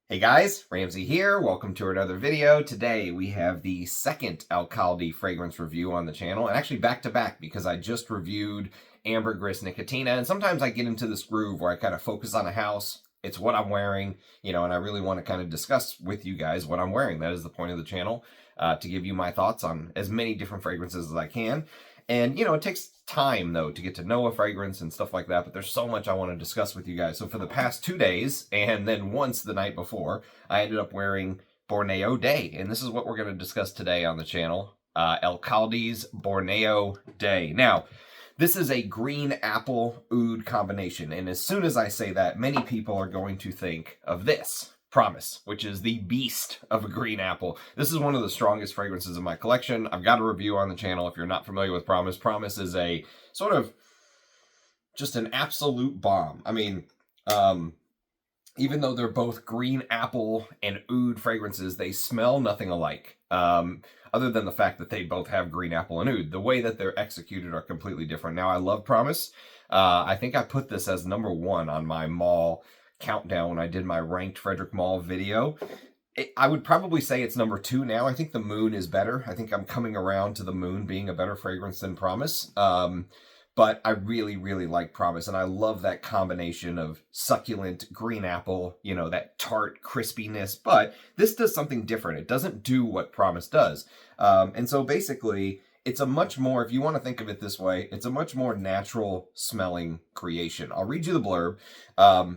Hey guys, Ramsey here. Welcome to another video. Today we have the second Elkhaldi fragrance review on the channel, and actually back to back because I just reviewed Ambergris Nicotina, and sometimes I get into this groove where I kind of focus on a house. It's what I'm wearing, and I really want to kind of discuss with you guys what I'm wearing. That is the point of the channel, to give you my thoughts on as many different fragrances as I can. And, it takes time, though, to get to know a fragrance and stuff like that, but there's so much I want to discuss with you guys. So for the past 2 days, and then once the night before, I ended up wearing Borneo Day, and this is what we're going to discuss today on the channel, Elkhaldi's Borneo Day. Now, this is a green apple oud combination, and as soon as I say that, many people are going to think of this. Promise, which is the beast of a green apple. This is one of the strongest fragrances in my collection. I've got a review on the channel if you're not familiar with Promise. Promise is a sort of just an absolute bomb. I mean, even though they're both green apple and oud fragrances, they smell nothing alike. Other than the fact that they both have green apple and oud. The way that they're executed are completely different. Now, I love Promise. I think I put this as #1 on my mall countdown when I did my ranked Frederick Mall video. I would probably say it's #2 now. I think the Moon is better. I think I'm coming around to the Moon being a better fragrance than Promise. But I really, really like Promise, and I love that combination of succulent green apple, that tart crispiness. But this does something different. It doesn't do what Promise does. And so basically, it's a much more, if you want to think of it this way, it's a much more natural smelling creation. I'll read you the blurb.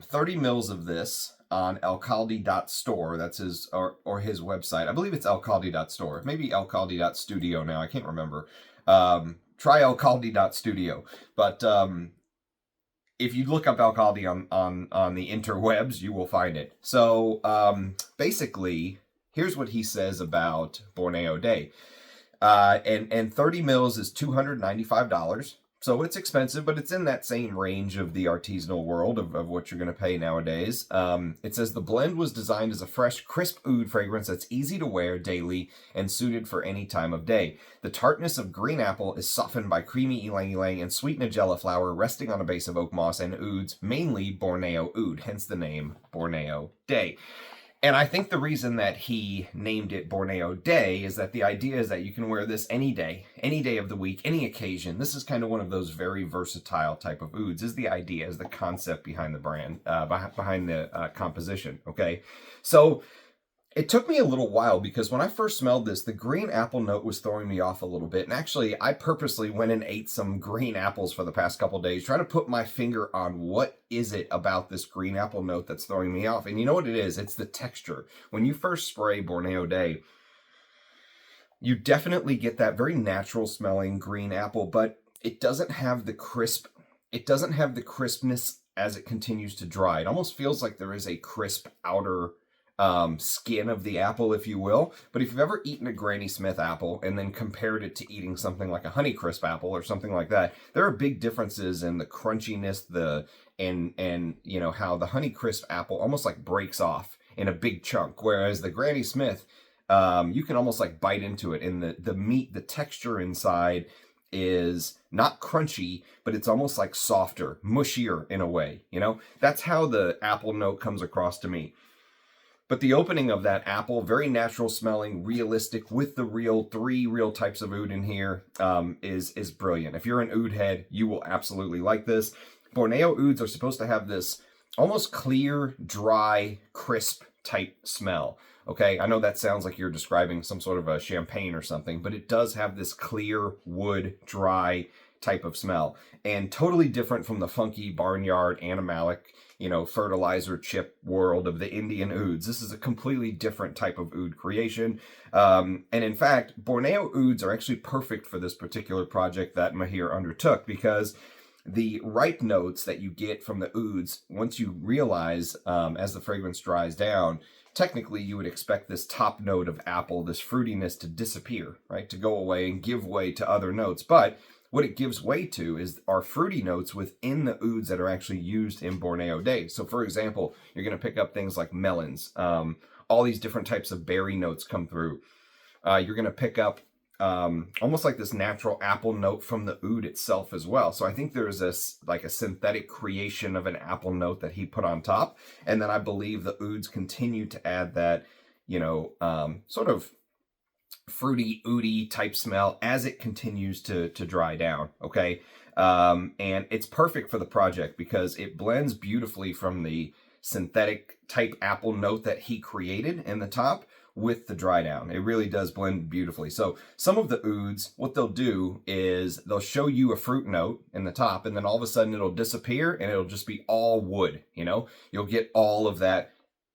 30 mils of this on elkhaldi.store. That's his or his website. I believe it's elkhaldi.store. Maybe elkhaldi.studio now. I can't remember. Try elkhaldi.studio. But if you look up Elkhaldi on the interwebs, you will find it. So basically, here's what he says about Borneo Day. And 30 mils is $295. So it's expensive, but it's in that same range of the artisanal world of what you're going to pay nowadays. It says the blend was designed as a fresh, crisp oud fragrance that's easy to wear daily and suited for any time of day. The tartness of green apple is softened by creamy ylang ylang and sweet nigella flower resting on a base of oak moss and ouds, mainly Borneo oud, hence the name Borneo Day. And I think the reason that he named it Borneo Day is that the idea is that you can wear this any day of the week, any occasion. This is kind of one of those very versatile type of ouds, is the idea, is the concept behind the brand, behind the composition, okay? So it took me a little while because when I first smelled this, the green apple note was throwing me off a little bit. And actually, I purposely went and ate some green apples for the past couple days, trying to put my finger on what is it about this green apple note that's throwing me off. And you know what it is? It's the texture. When you first spray Borneo Day, you definitely get that very natural smelling green apple, but it doesn't have the crispness as it continues to dry. It almost feels like there is a crisp outer skin of the apple, if you will. But if you've ever eaten a Granny Smith apple and then compared it to eating something like a Honeycrisp apple or something like that, there are big differences in the crunchiness, and how the Honeycrisp apple almost like breaks off in a big chunk, whereas the Granny Smith, you can almost like bite into it, and the meat, the texture inside is not crunchy, but it's almost like softer, mushier in a way. That's how the apple note comes across to me. But the opening of that apple, very natural smelling, realistic, with the three real types of oud in here, is brilliant. If you're an oud head, you will absolutely like this. Borneo ouds are supposed to have this almost clear, dry, crisp type smell. Okay, I know that sounds like you're describing some sort of a champagne or something, but it does have this clear, wood, dry type of smell. And totally different from the funky barnyard, animalic, fertilizer chip world of the Indian ouds. This is a completely different type of oud creation. And in fact, Borneo ouds are actually perfect for this particular project that Mahir undertook, because the ripe notes that you get from the ouds, once you realize as the fragrance dries down, technically you would expect this top note of apple, this fruitiness, to disappear, right? To go away and give way to other notes. But what it gives way to are fruity notes within the ouds that are actually used in Borneo Day. So for example, you're going to pick up things like melons. All these different types of berry notes come through. You're going to pick up almost like this natural apple note from the oud itself as well. So I think there's this like a synthetic creation of an apple note that he put on top. And then I believe the ouds continue to add that, you know, sort of fruity, oudy type smell as it continues to dry down. Okay. And it's perfect for the project because it blends beautifully from the synthetic type apple note that he created in the top with the dry down. It really does blend beautifully. So some of the ouds, what they'll do is they'll show you a fruit note in the top, and then all of a sudden it'll disappear and it'll just be all wood. You know, you'll get all of that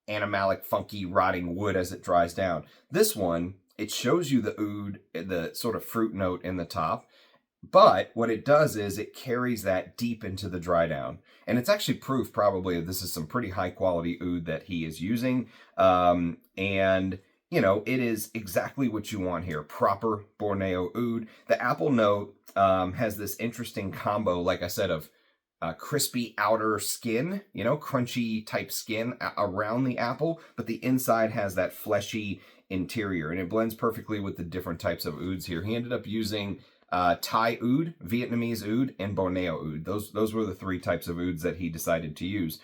animalic, funky, rotting wood as it dries down. This one, it shows you the oud, the sort of fruit note in the top, but what it does is it carries that deep into the dry down. And it's actually proof probably that this is some pretty high quality oud that he is using. And you know, it is exactly what you want here. Proper Borneo oud. The apple note has this interesting combo, like I said, of crispy outer skin, you know, crunchy type skin around the apple, but the inside has that fleshy interior, and it blends perfectly with the different types of ouds here. He ended up using Thai oud, Vietnamese oud, and Borneo oud. Those were the three types of ouds that he decided to use.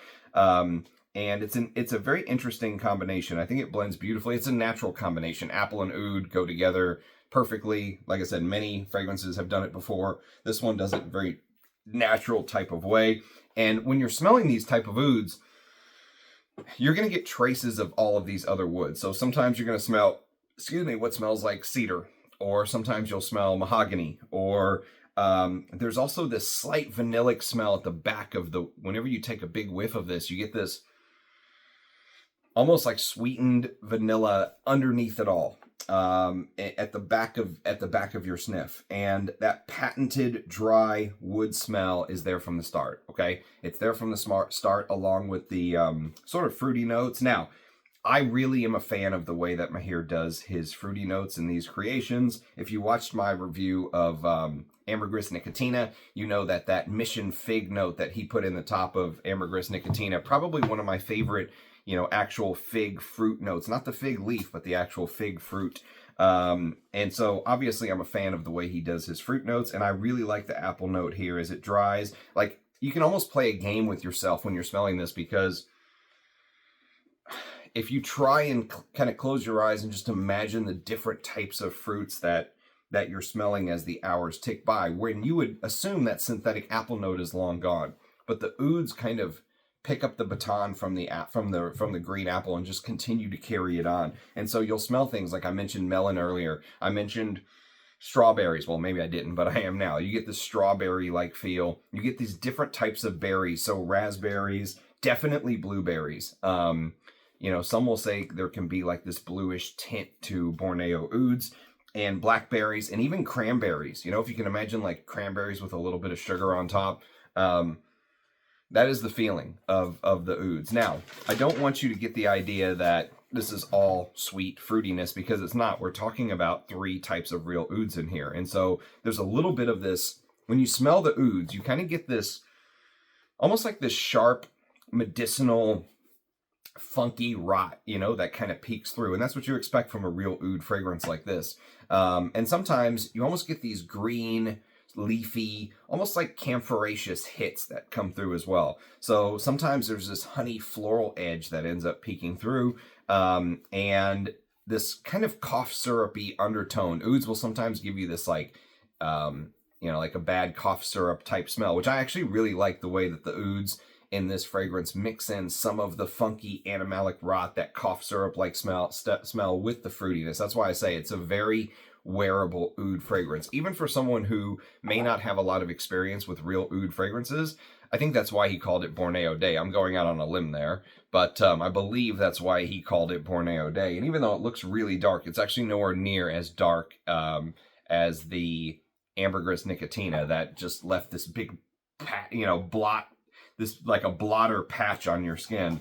And it's a very interesting combination. I think it blends beautifully. It's a natural combination. Apple and oud go together perfectly. Like I said, many fragrances have done it before. This one does it very natural type of way. And when you're smelling these type of ouds, you're going to get traces of all of these other woods. So sometimes you're going to smell, what smells like cedar, or sometimes you'll smell mahogany, or there's also this slight vanillic smell at the back of the, whenever you take a big whiff of this, you get this almost like sweetened vanilla underneath it all, at the back of your sniff. And that patented dry wood smell is there from the start. Okay, it's there from the start, along with the sort of fruity notes. Now, I really am a fan of the way that Mahir does his fruity notes in these creations. If you watched my review of Ambergris Nicotina, you know that Mission Fig note that he put in the top of Ambergris Nicotina, probably one of my favorite, you know, actual fig fruit notes. Not the fig leaf, but the actual fig fruit. And so obviously I'm a fan of the way he does his fruit notes, and I really like the apple note here as it dries. Like, you can almost play a game with yourself when you're smelling this, because if you try and kind of close your eyes and just imagine the different types of fruits that you're smelling as the hours tick by, when you would assume that synthetic apple note is long gone, but the ouds kind of pick up the baton from the green apple and just continue to carry it on. And so you'll smell things like I mentioned melon earlier. I mentioned strawberries. Well, maybe I didn't, but I am now. You get this strawberry-like feel. You get these different types of berries. So raspberries, definitely blueberries. You know, some will say there can be like this bluish tint to Borneo ouds, and blackberries, and even cranberries. You know, if you can imagine like cranberries with a little bit of sugar on top, that is the feeling of the ouds. Now, I don't want you to get the idea that this is all sweet fruitiness, because it's not. We're talking about three types of real ouds in here. And so there's a little bit of this, when you smell the ouds, you kind of get this, almost like this sharp, medicinal, funky rot, you know, that kind of peeks through. And that's what you expect from a real oud fragrance like this. And sometimes you almost get these green, leafy, almost like camphoraceous hits that come through as well. So sometimes there's this honey floral edge that ends up peeking through, and this kind of cough syrupy undertone. Ouds will sometimes give you this like, you know, like a bad cough syrup type smell, which I actually really like the way that the ouds in this fragrance mix in some of the funky animalic rot, that cough syrup like smell with the fruitiness. That's why I say it's a very wearable oud fragrance, even for someone who may not have a lot of experience with real oud fragrances. I think that's why he called it Borneo Day. I'm going out on a limb there, but I believe that's why he called it Borneo Day. And even though it looks really dark, it's actually nowhere near as dark as the Ambergris Nicotina that just left this big, you know, blot, this like a blotter patch on your skin.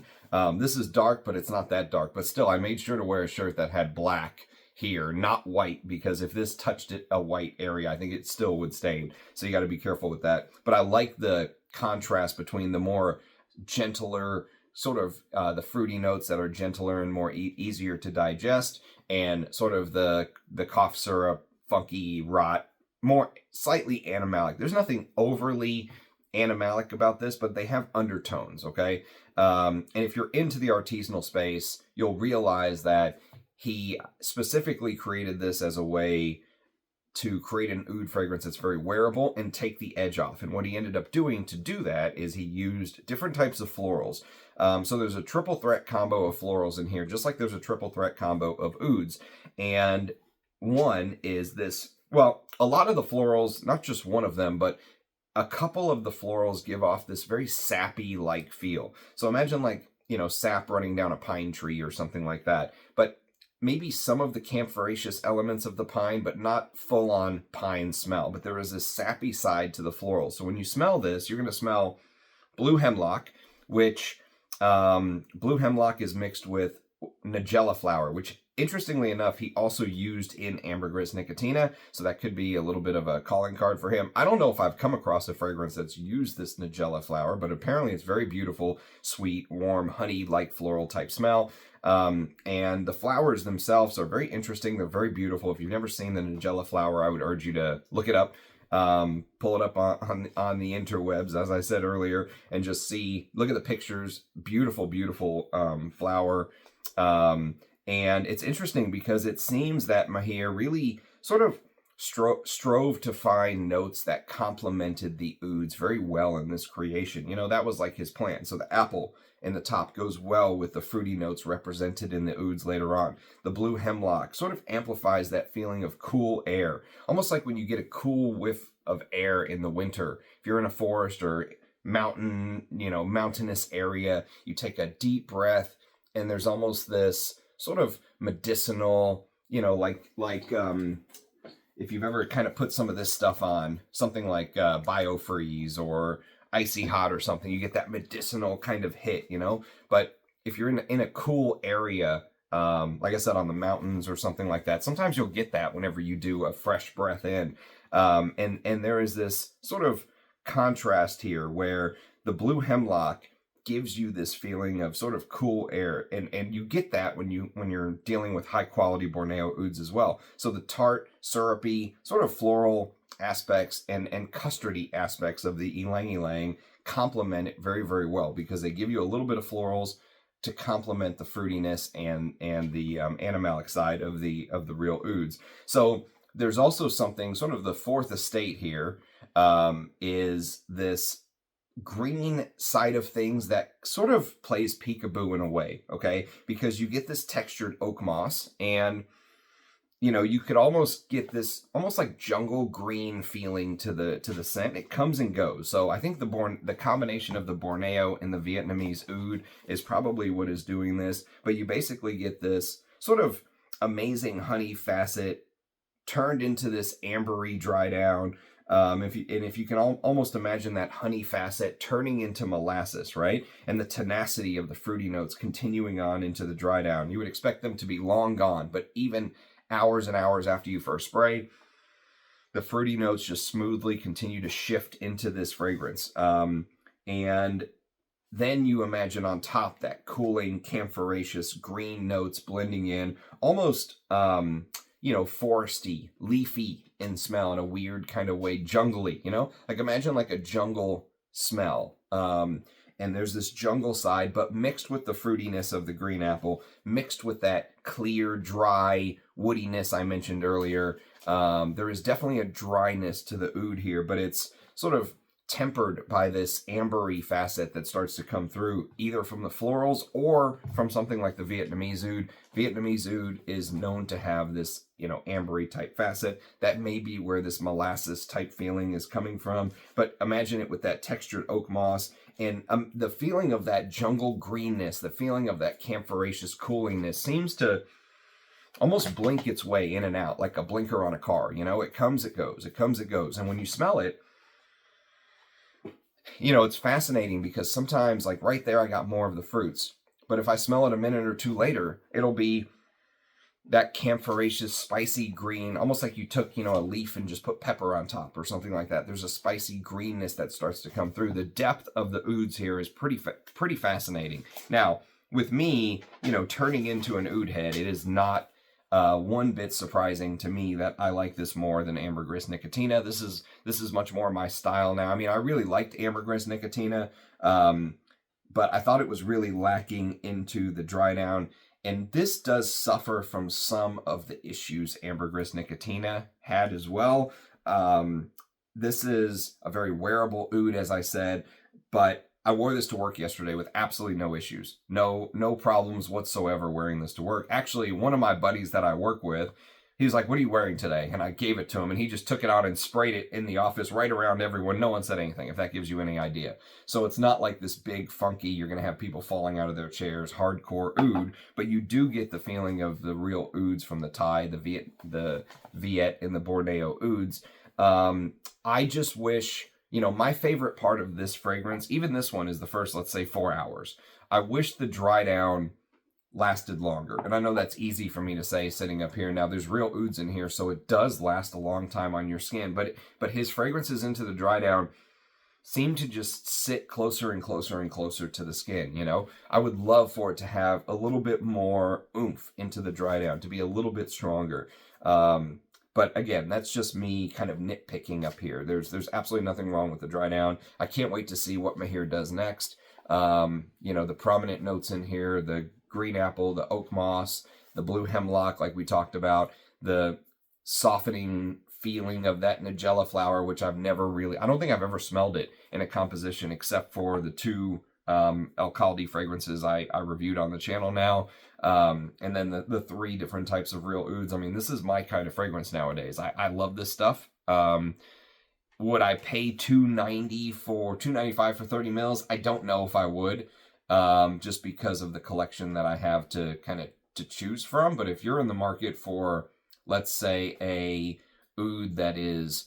This is dark, but it's not that dark. But still, I made sure to wear a shirt that had black here, not white, because if this touched a white area, I think it still would stain. So you got to be careful with that. But I like the contrast between the more gentler, sort of the fruity notes that are gentler and more easier to digest, and sort of the cough syrup, funky rot, more slightly animalic. There's nothing overly animalic about this, but they have undertones, okay? And if you're into the artisanal space, you'll realize that he specifically created this as a way to create an oud fragrance that's very wearable and take the edge off. And what he ended up doing to do that is he used different types of florals. So there's a triple threat combo of florals in here, just like there's a triple threat combo of ouds. And one is this, well, a lot of the florals, not just one of them, but a couple of the florals give off this very sappy-like feel. So imagine like, you know, sap running down a pine tree or something like that. But maybe some of the camphoraceous elements of the pine, but not full-on pine smell. But there is this sappy side to the floral. So when you smell this, you're going to smell blue hemlock, which blue hemlock is mixed with nigella flower, which interestingly enough, he also used in Ambergris nicotina, so that could be a little bit of a calling card for him. I don't know if I've come across a fragrance that's used this nigella flower, but apparently it's very beautiful, sweet, warm, honey-like floral type smell. And the flowers themselves are very interesting. They're very beautiful. If you've never seen the nigella flower, I would urge you to look it up. Pull it up on the interwebs, as I said earlier, and just see, look at the pictures. Beautiful, beautiful flower. And it's interesting because it seems that Mahir really sort of strove to find notes that complemented the ouds very well in this creation. You know, that was like his plan. So the apple in the top goes well with the fruity notes represented in the ouds later on. The blue hemlock sort of amplifies that feeling of cool air, almost like when you get a cool whiff of air in the winter. If you're in a forest or mountain, you know, mountainous area, you take a deep breath and there's almost this sort of medicinal, you know, like if you've ever kind of put some of this stuff on, something like Biofreeze or Icy Hot or something, you get that medicinal kind of hit, you know. But if you're in a cool area, like I said, on the mountains or something like that, sometimes you'll get that whenever you do a fresh breath in. And there is this sort of contrast here where the blue hemlock gives you this feeling of sort of cool air, and you get that when you're dealing with high quality Borneo ouds as well. So the tart, syrupy, sort of floral aspects and custardy aspects of the ylang ylang complement it very, very well, because they give you a little bit of florals to complement the fruitiness and the animalic side of the real ouds. So there's also something, sort of the fourth estate here, is this green side of things that sort of plays peekaboo in a way, okay? Because you get this textured oak moss, and you know, you could almost get this almost like jungle green feeling to the scent. It comes and goes. So I think the combination of the Borneo and the Vietnamese oud is probably what is doing this. But you basically get this sort of amazing honey facet turned into this ambery dry down. If you can almost imagine that honey facet turning into molasses, right? And the tenacity of the fruity notes continuing on into the dry down. You would expect them to be long gone, but even hours and hours after you first spray, the fruity notes just smoothly continue to shift into this fragrance. And then you imagine on top that cooling, camphoraceous green notes blending in, almost, you know, foresty, leafy in smell in a weird kind of way, jungly, you know? Like imagine like a jungle smell. And there's this jungle side, but mixed with the fruitiness of the green apple, mixed with that clear, dry woodiness I mentioned earlier. There is definitely a dryness to the oud here, but it's sort of tempered by this ambery facet that starts to come through, either from the florals or from something like the Vietnamese oud. Vietnamese oud is known to have this, you know, ambery type facet. That may be where this molasses type feeling is coming from, but imagine it with that textured oak moss and the feeling of that jungle greenness, the feeling of that camphoraceous coolingness seems to almost blink its way in and out like a blinker on a car. You know, it comes, it goes, it comes, it goes. And when you smell it, you know, it's fascinating because sometimes, like right there, I got more of the fruits. But if I smell it a minute or two later, it'll be that camphoraceous, spicy green, almost like you took, you know, a leaf and just put pepper on top or something like that. There's a spicy greenness that starts to come through. The depth of the ouds here is pretty fascinating. Now, with me, you know, turning into an oud head, it is not one bit surprising to me that I like this more than Ambergris nicotina. This is much more my style now. I mean, I really liked Ambergris nicotina, but I thought it was really lacking into the dry down. And this does suffer from some of the issues Ambergris nicotina had as well. This is a very wearable oud, as I said, but I wore this to work yesterday with absolutely no issues. No problems whatsoever wearing this to work. Actually, one of my buddies that I work with, he was like, "What are you wearing today?" And I gave it to him, and he just took it out and sprayed it in the office right around everyone. No one said anything, if that gives you any idea. So it's not like this big, funky, you're going to have people falling out of their chairs, hardcore oud, but you do get the feeling of the real ouds from the Thai, the Viet, and the Borneo ouds. I just wish, my favorite part of this fragrance, even this one, is the first, let's say, 4 hours. I wish the dry down lasted longer. And I know that's easy for me to say sitting up here. Now, there's real ouds in here, so it does last a long time on your skin. But his fragrances into the dry down seem to just sit closer and closer and closer to the skin, I would love for it to have a little bit more oomph into the dry down, to be a little bit stronger. But again, that's just me kind of nitpicking up here. There's absolutely nothing wrong with the dry down. I can't wait to see what Mahir does next. The prominent notes in here, the green apple, the oak moss, the blue hemlock, like we talked about, the softening feeling of that Nigella flower, which I don't think I've ever smelled it in a composition except for the two Elkhaldi fragrances I reviewed on the channel now. And then the 3 different types of real ouds. I mean, this is my kind of fragrance nowadays. I love this stuff. Would I pay $295 for 30 mils? I don't know if I would, just because of the collection that I have to choose from. But if you're in the market for, let's say, a oud that is,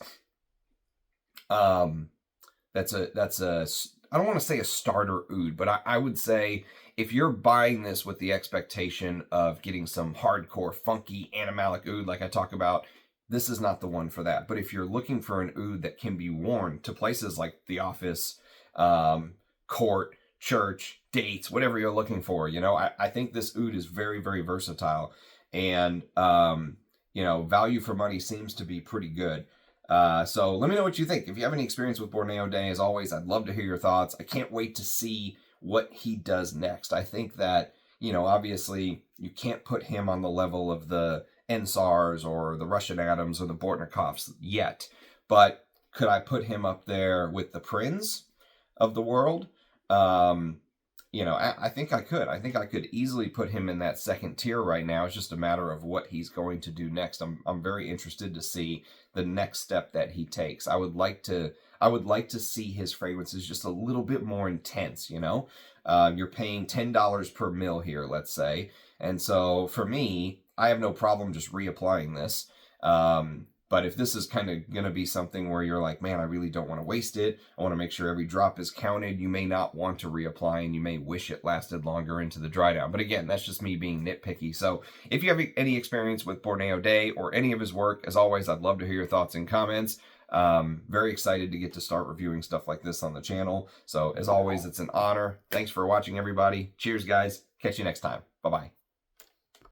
that's a I don't want to say a starter oud, but I would say if you're buying this with the expectation of getting some hardcore, funky, animalic oud like I talk about, this is not the one for that. But if you're looking for an oud that can be worn to places like the office, court, church, dates, whatever you're looking for, I think this oud is very, very versatile. And, value for money seems to be pretty good. So let me know what you think. If you have any experience with Borneo Day, as always, I'd love to hear your thoughts. I can't wait to see what he does next. I think that, obviously you can't put him on the level of the Ensars or the Russian Adams or the Bortnikovs yet. But could I put him up there with the Prinz of the world? I think I could. I think I could easily put him in that second tier right now. It's just a matter of what he's going to do next. I'm very interested to see the next step that he takes. I would like to see his fragrances just a little bit more intense, You're paying $10 per mil here, let's say. And so for me, I have no problem just reapplying this. But if this is kind of going to be something where you're like, man, I really don't want to waste it, I want to make sure every drop is counted, you may not want to reapply and you may wish it lasted longer into the dry down. But again, that's just me being nitpicky. So if you have any experience with Borneo Day or any of his work, as always, I'd love to hear your thoughts and comments. Very excited to get to start reviewing stuff like this on the channel. So as always, it's an honor. Thanks for watching, everybody. Cheers, guys. Catch you next time. Bye-bye.